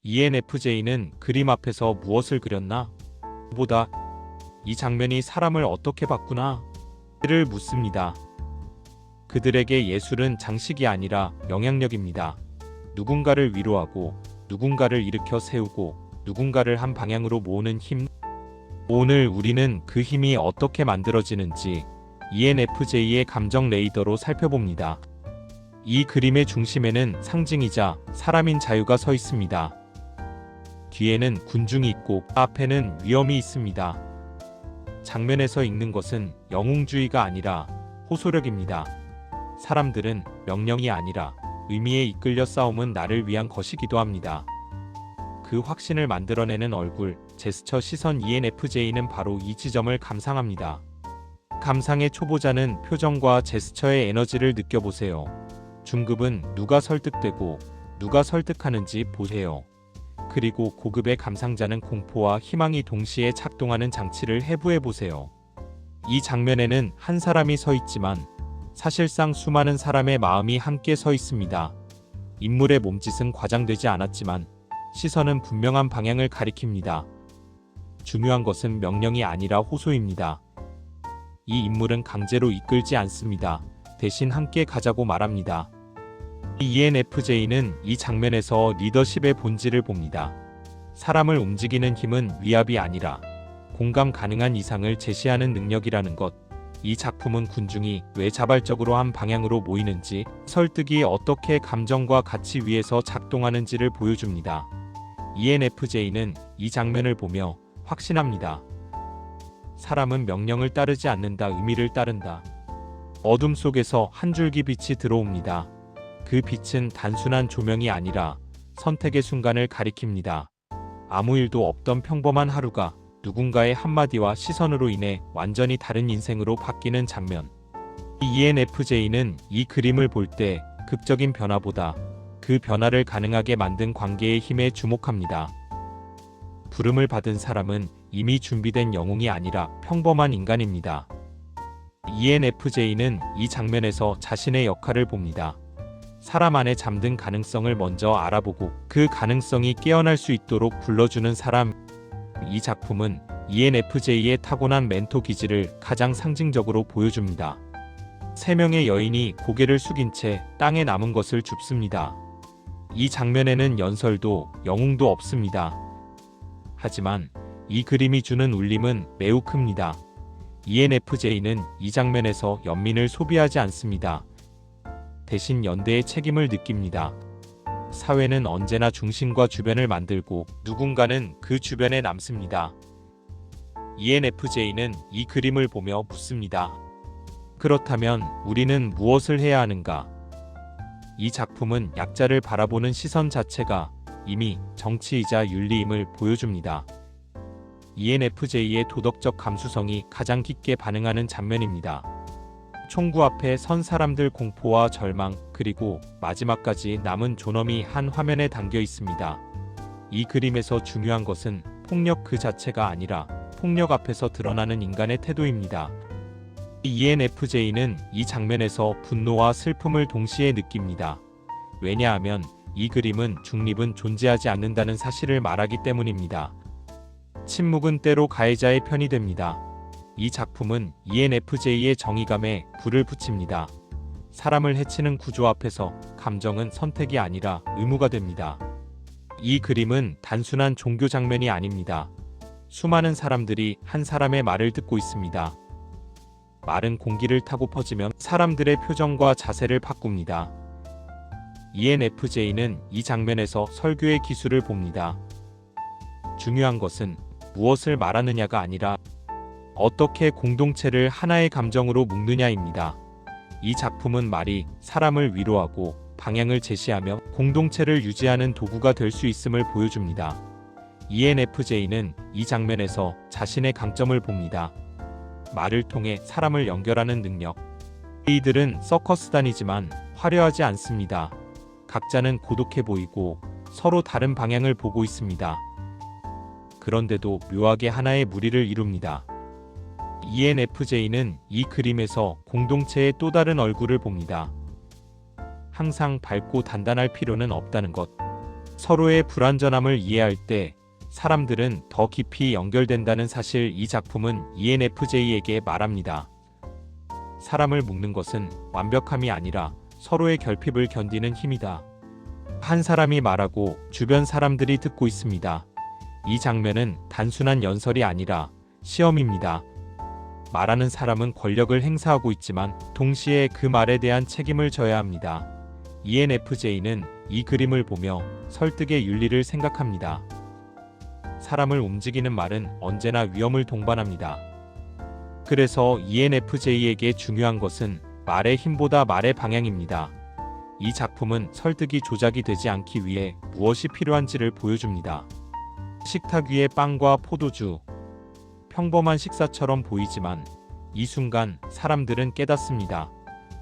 ENFJ는 그림 앞에서 무엇을 그렸나? 보다 이 장면이 사람을 어떻게 바꾸나? 를 묻습니다. 그들에게 예술은 장식이 아니라 영향력입니다. 누군가를 위로하고, 누군가를 일으켜 세우고, 누군가를 한 방향으로 모으는 힘. 오늘 우리는 그 힘이 어떻게 만들어지는지 ENFJ의 감정 레이더로 살펴봅니다. 이 그림의 중심에는 상징이자 사람인 자유가 서 있습니다. 뒤에는 군중이 있고 앞에는 위험이 있습니다. 장면에서 읽는 것은 영웅주의가 아니라 호소력입니다. 사람들은 명령이 아니라 의미에 이끌려 싸움은 나를 위한 것이기도 합니다. 그 확신을 만들어내는 얼굴, 제스처, 시선. ENFJ는 바로 이 지점을 감상합니다. 감상의 초보자는 표정과 제스처의 에너지를 느껴보세요. 중급은 누가 설득되고 누가 설득하는지 보세요. 그리고 고급의 감상자는 공포와 희망이 동시에 작동하는 장치를 해부해보세요. 이 장면에는 한 사람이 서 있지만 사실상 수많은 사람의 마음이 함께 서 있습니다. 인물의 몸짓은 과장되지 않았지만 시선은 분명한 방향을 가리킵니다. 중요한 것은 명령이 아니라 호소입니다. 이 인물은 강제로 이끌지 않습니다. 대신 함께 가자고 말합니다. ENFJ는 이 장면에서 리더십의 본질을 봅니다. 사람을 움직이는 힘은 위압이 아니라 공감 가능한 이상을 제시하는 능력이라는 것. 이 작품은 군중이 왜 자발적으로 한 방향으로 모이는지, 설득이 어떻게 감정과 가치 위에서 작동하는지를 보여줍니다. ENFJ는 이 장면을 보며 확신합니다. 사람은 명령을 따르지 않는다, 의미를 따른다. 어둠 속에서 한 줄기 빛이 들어옵니다. 그 빛은 단순한 조명이 아니라 선택의 순간을 가리킵니다. 아무 일도 없던 평범한 하루가 누군가의 한마디와 시선으로 인해 완전히 다른 인생으로 바뀌는 장면. ENFJ는 이 그림을 볼 때 극적인 변화보다 그 변화를 가능하게 만든 관계의 힘에 주목합니다. 부름을 받은 사람은 이미 준비된 영웅이 아니라 평범한 인간입니다. ENFJ는 이 장면에서 자신의 역할을 봅니다. 사람 안에 잠든 가능성을 먼저 알아보고 그 가능성이 깨어날 수 있도록 불러주는 사람. 이 작품은 ENFJ의 타고난 멘토 기질을 가장 상징적으로 보여줍니다. 세 명의 여인이 고개를 숙인 채 땅에 남은 것을 줍습니다. 이 장면에는 연설도 영웅도 없습니다. 하지만 이 그림이 주는 울림은 매우 큽니다. ENFJ는 이 장면에서 연민을 소비하지 않습니다. 대신 연대의 책임을 느낍니다. 사회는 언제나 중심과 주변을 만들고 누군가는 그 주변에 남습니다. ENFJ는 이 그림을 보며 묻습니다. 그렇다면 우리는 무엇을 해야 하는가? 이 작품은 약자를 바라보는 시선 자체가 이미 정치이자 윤리임을 보여줍니다. ENFJ의 도덕적 감수성이 가장 깊게 반응하는 장면입니다. 총구 앞에 선 사람들, 공포와 절망, 그리고 마지막까지 남은 존엄이 한 화면에 담겨 있습니다. 이 그림에서 중요한 것은 폭력 그 자체가 아니라 폭력 앞에서 드러나는 인간의 태도입니다. ENFJ는 이 장면에서 분노와 슬픔을 동시에 느낍니다. 왜냐하면 이 그림은 중립은 존재하지 않는다는 사실을 말하기 때문입니다. 침묵은 때로 가해자의 편이 됩니다. 이 작품은 ENFJ의 정의감에 불을 붙입니다. 사람을 해치는 구조 앞에서 감정은 선택이 아니라 의무가 됩니다. 이 그림은 단순한 종교 장면이 아닙니다. 수많은 사람들이 한 사람의 말을 듣고 있습니다. 말은 공기를 타고 퍼지면 사람들의 표정과 자세를 바꿉니다. ENFJ는 이 장면에서 설교의 기술을 봅니다. 중요한 것은 무엇을 말하느냐가 아니라 어떻게 공동체를 하나의 감정으로 묶느냐입니다. 이 작품은 말이 사람을 위로하고 방향을 제시하며 공동체를 유지하는 도구가 될 수 있음을 보여줍니다. ENFJ는 이 장면에서 자신의 강점을 봅니다. 말을 통해 사람을 연결하는 능력. 이들은 서커스단이지만 화려하지 않습니다. 각자는 고독해 보이고 서로 다른 방향을 보고 있습니다. 그런데도 묘하게 하나의 무리를 이룹니다. ENFJ는 이 그림에서 공동체의 또 다른 얼굴을 봅니다. 항상 밝고 단단할 필요는 없다는 것. 서로의 불완전함을 이해할 때 사람들은 더 깊이 연결된다는 사실 이 작품은 ENFJ에게 말합니다. 사람을 묶는 것은 완벽함이 아니라 서로의 결핍을 견디는 힘이다. 한 사람이 말하고 주변 사람들이 듣고 있습니다. 이 장면은 단순한 연설이 아니라 시험입니다. 말하는 사람은 권력을 행사하고 있지만 동시에 그 말에 대한 책임을 져야 합니다. ENFJ는 이 그림을 보며 설득의 윤리를 생각합니다. 사람을 움직이는 말은 언제나 위험을 동반합니다. 그래서 ENFJ에게 중요한 것은 말의 힘보다 말의 방향입니다. 이 작품은 설득이 조작이 되지 않기 위해 무엇이 필요한지를 보여줍니다. 식탁 위에 빵과 포도주. 평범한 식사처럼 보이지만 이 순간 사람들은 깨닫습니다.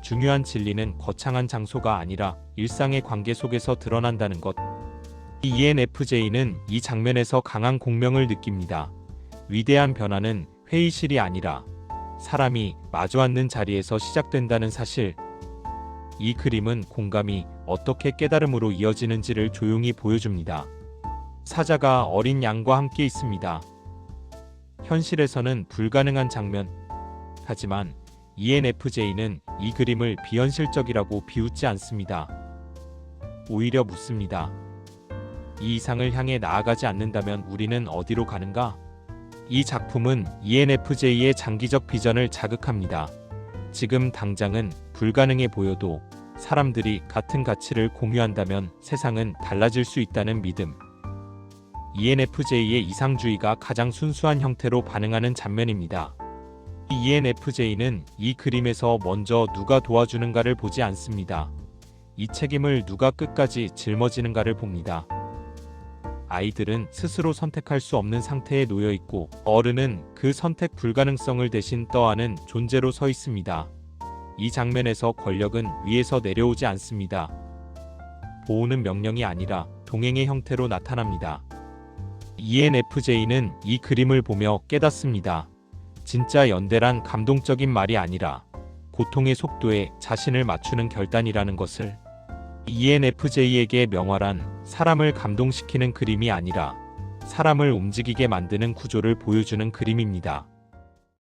중요한 진리는 거창한 장소가 아니라 일상의 관계 속에서 드러난다는 것. ENFJ는 이 장면에서 강한 공명을 느낍니다. 위대한 변화는 회의실이 아니라 사람이 마주 앉는 자리에서 시작된다는 사실. 이 그림은 공감이 어떻게 깨달음으로 이어지는지를 조용히 보여줍니다. 사자가 어린 양과 함께 있습니다. 현실에서는 불가능한 장면. 하지만 ENFJ는 이 그림을 비현실적이라고 비웃지 않습니다. 오히려 묻습니다. 이 이상을 향해 나아가지 않는다면 우리는 어디로 가는가? 이 작품은 ENFJ의 장기적 비전을 자극합니다. 지금 당장은 불가능해 보여도 사람들이 같은 가치를 공유한다면 세상은 달라질 수 있다는 믿음. ENFJ의 이상주의가 가장 순수한 형태로 반응하는 장면입니다. ENFJ는 이 그림에서 먼저 누가 도와주는가를 보지 않습니다. 이 책임을 누가 끝까지 짊어지는가를 봅니다. 아이들은 스스로 선택할 수 없는 상태에 놓여 있고 어른은 그 선택 불가능성을 대신 떠안은 존재로 서 있습니다. 이 장면에서 권력은 위에서 내려오지 않습니다. 보호는 명령이 아니라 동행의 형태로 나타납니다. ENFJ는 이 그림을 보며 깨닫습니다. 진짜 연대란 감동적인 말이 아니라 고통의 속도에 자신을 맞추는 결단이라는 것을. ENFJ에게 명화란 사람을 감동시키는 그림이 아니라 사람을 움직이게 만드는 구조를 보여주는 그림입니다.